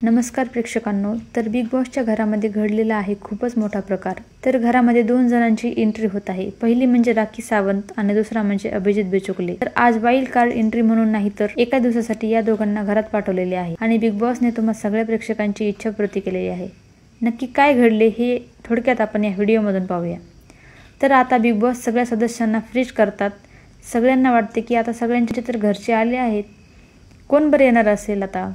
नमस्कार प्रेक्षकांनो, तर बिग बॉसच्या घरामध्ये घडलेला आहे खूपच मोठा प्रकार। तर घरामध्ये 2 जणांची एंट्री होत आहे। पहिली म्हणजे राखी सावंत आणि दुसरा म्हणजे अभिजित बिचुकले। तर आज वाईल्ड कार्ड एंट्री म्हणून नाही तर एका दिवसासाठी या दोघांना घरात पाठवलेले आहे आणि बिग बॉसने तुम्हा सगळ्या प्रेक्षकांची इच्छा पूर्ती केलेली आहे। नक्की काय घडले हे थोडक्यात आपण या व्हिडिओमधून पाहूया। तर आता बिग बॉस सगळ्या सदस्यांना फ्रीज करतात। सगळ्यांना वाटते की आता सगळ्यांचे तर घरचे आले आहेत, कोण बरे येणार असेल। आता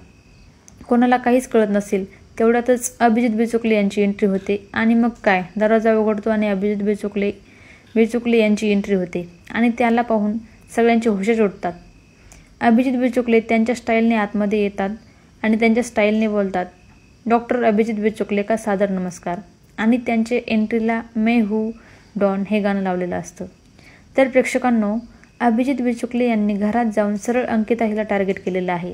कोणाला काहीच कळत नसेल तेवढ्यातच अभिजित बिचुकले यांची एंट्री होते आणि मग काय दरवाजा उघडतो आणि अभिजित बिचुकले यांची एंट्री होते आणि त्याला पाहून सगळ्यांचे होशच उडतात। अभिजित बिचुकले त्यांच्या स्टाईलने आतमध्ये येतात आणि त्यांच्या स्टाईलने बोलतात, डॉक्टर अभिजित बिचुकले का सादर नमस्कार, आणि त्यांचे एंट्रीला मैं हूँ डॉन हे गाणं लावलेलं असतं। तर प्रेक्षकांनो, अभिजित बिचुकले यांनी घरात जाऊन सरळ अंकिता हिला टार्गेट केलेलं आहे।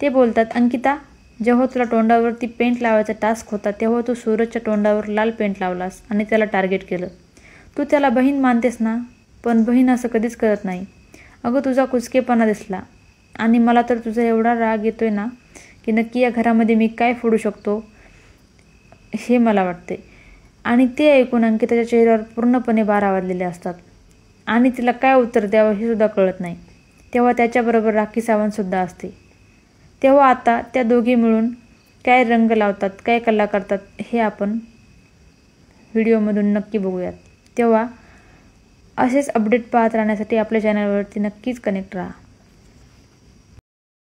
ते बोलतात, अंकिता, जेव्हा तुला तोंडावरती पेंट लावायचा टास्क होता तेव्हा तू सूरजच्या तोंडावर लाल पेंट लावलास आणि त्याला टार्गेट केलं। तू त्याला बहीण मानतेस ना, पण बहीण असं कधीच करत नाही। अगं तुझा कुचकेपणा दिसला आणि मला तर तुझा एवढा राग येतोय ना की नक्की या घरामध्ये मी काय फोडू शकतो हे मला वाटते। आणि ते ऐकून अंकिताच्या चेहऱ्यावर पूर्णपणे 12 वाजलेले असतात आणि तिला काय उत्तर द्यावं हे सुद्धा कळत नाही। तेव्हा त्याच्याबरोबर राखी सावंतसुद्धा असते। तेव्हा आता त्या दोघी मिळून काय रंग लावतात, काय कला करतात हे आपण व्हिडिओमधून नक्की बघूयात। तेव्हा असेच अपडेट पाहत राहण्यासाठी आपल्या चॅनलवरती नक्कीच कनेक्ट राहा।